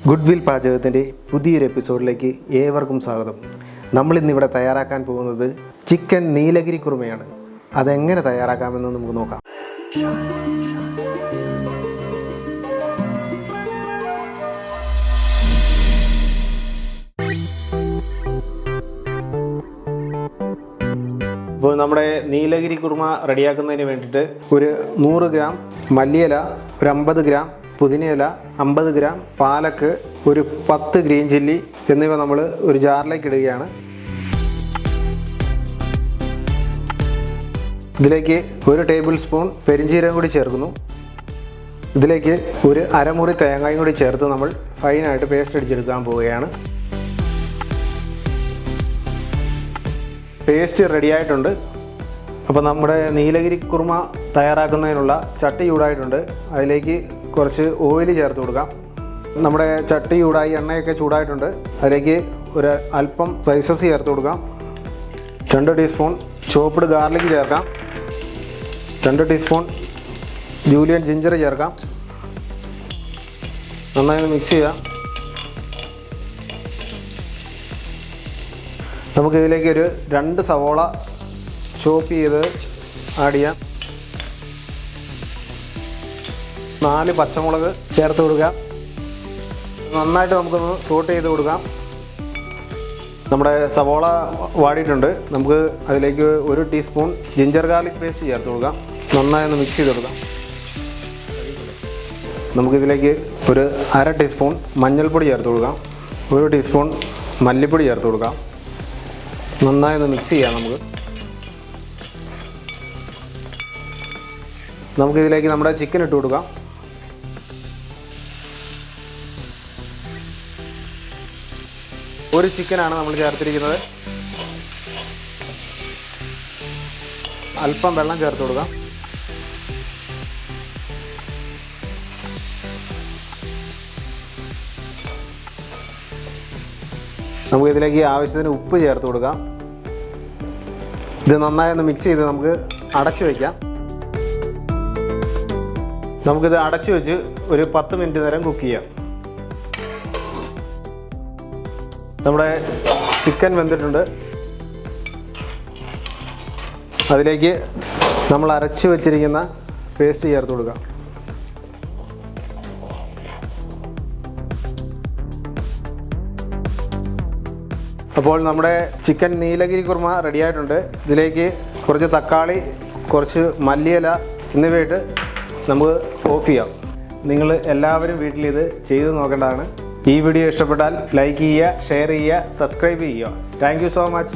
Goodwill പാചകത്തിൻ്റെ പുതിയൊരു എപ്പിസോഡിലേക്ക് ഏവർക്കും സ്വാഗതം. നമ്മളിന്നിവിടെ തയ്യാറാക്കാൻ പോകുന്നത് ചിക്കൻ നീലഗിരി കുറുമയാണ്. അതെങ്ങനെ തയ്യാറാക്കാമെന്ന് നമുക്ക് നോക്കാം. ഇപ്പോൾ നമ്മുടെ നീലഗിരി കുറുമ റെഡിയാക്കുന്നതിന് വേണ്ടിയിട്ട് ഒരു 100 ഗ്രാം മല്ലിയില, ഒരു 50 ഗ്രാം പുതിനയില, 50 ഗ്രാം പാലക്ക്, ഒരു 10 ഗ്രീൻ ചില്ലി എന്നിവ നമ്മൾ ഒരു ജാറിലേക്ക് ഇടുകയാണ്. ഇതിലേക്ക് 1 ടേബിൾ സ്പൂൺ പെരിഞ്ജീരകം കൂടി ചേർക്കുന്നു. ഇതിലേക്ക് ഒരു അരമുറി തേങ്ങയും കൂടി ചേർത്ത് നമ്മൾ ഫൈനായിട്ട് പേസ്റ്റ് അടിച്ചെടുക്കാൻ പോവുകയാണ്. പേസ്റ്റ് റെഡിയായിട്ടുണ്ട്. അപ്പോൾ നമ്മുടെ നീലഗിരി കുറുമ തയ്യാറാക്കുന്നതിനുള്ള ചട്ടി ചൂടായിട്ടുണ്ട്. അതിലേക്ക് കുറച്ച് ഓയിൽ ചേർത്ത് കൊടുക്കാം. നമ്മുടെ ചട്ടി ചൂടായി, എണ്ണയൊക്കെ ചൂടായിട്ടുണ്ട്. അതിലേക്ക് ഒരു അല്പം സ്പൈസസ് ചേർത്ത് കൊടുക്കാം. 2 ടീസ്പൂൺ ചോപ്പ്ഡ് ഗാർലിക് ചേർക്കാം. 2 ടീസ്പൂൺ ജൂലിയൻ ജിഞ്ചർ ചേർക്കാം. നന്നായി മിക്സ് ചെയ്യാം. നമുക്കിതിലേക്ക് ഒരു 2 സവോള ചോപ്പ് ചെയ്ത് ആഡ് ചെയ്യാം. 4 പച്ചമുളക് ചേർത്ത് കൊടുക്കുക. നന്നായിട്ട് നമുക്കൊന്ന് സോട്ട് ചെയ്ത് കൊടുക്കാം. നമ്മുടെ സവോള വാടിയിട്ടുണ്ട്. നമുക്ക് അതിലേക്ക് 1 ടീസ്പൂൺ ജിഞ്ചർ ഗാർലിക് പേസ്റ്റ് ചേർത്ത് കൊടുക്കാം. നന്നായി ഒന്ന് മിക്സ് ചെയ്ത് കൊടുക്കാം. നമുക്കിതിലേക്ക് ഒരു 1/2 ടീസ്പൂൺ മഞ്ഞൾപ്പൊടി ചേർത്ത് കൊടുക്കാം. 1 ടീസ്പൂൺ മല്ലിപ്പൊടി ചേർത്ത് കൊടുക്കാം. നന്നായി ഒന്ന് മിക്സ് ചെയ്യാം. നമുക്കിതിലേക്ക് നമ്മുടെ ചിക്കൻ ഇട്ട് കൊടുക്കാം. ഒരു ചിക്കനാണ് നമ്മൾ ചേർത്തിരിക്കുന്നത്. അല്പം വെള്ളം ചേർത്ത് കൊടുക്കാം. നമുക്കിതിലേക്ക് ആവശ്യത്തിന് ഉപ്പ് ചേർത്ത് കൊടുക്കാം. ഇത് നന്നായി ഒന്ന് മിക്സ് ചെയ്ത് നമുക്ക് അടച്ചു വയ്ക്കാം. നമുക്കിത് അടച്ചു വെച്ച് ഒരു 10 മിനിറ്റ് നേരം കുക്ക് ചെയ്യാം. നമ്മുടെ ചിക്കൻ വെന്തിട്ടുണ്ട്. അതിലേക്ക് നമ്മൾ അരച്ച് വെച്ചിരിക്കുന്ന പേസ്റ്റ് ചേർത്ത് കൊടുക്കാം. അപ്പോൾ നമ്മുടെ ചിക്കൻ നീലഗിരി കുറുമ റെഡിയായിട്ടുണ്ട്. ഇതിലേക്ക് കുറച്ച് തക്കാളി, കുറച്ച് മല്ലിയില എന്നിവയിട്ട് നമുക്ക് ഓഫ് ചെയ്യാം. നിങ്ങൾ എല്ലാവരും വീട്ടിലിത് ചെയ്ത് നോക്കേണ്ടതാണ്. ഈ വീഡിയോ ഇഷ്ടപ്പെട്ടാൽ ലൈക്ക് ചെയ്യുക, ഷെയർ ചെയ്യുക, സബ്സ്ക്രൈബ് ചെയ്യുക. Thank you so much.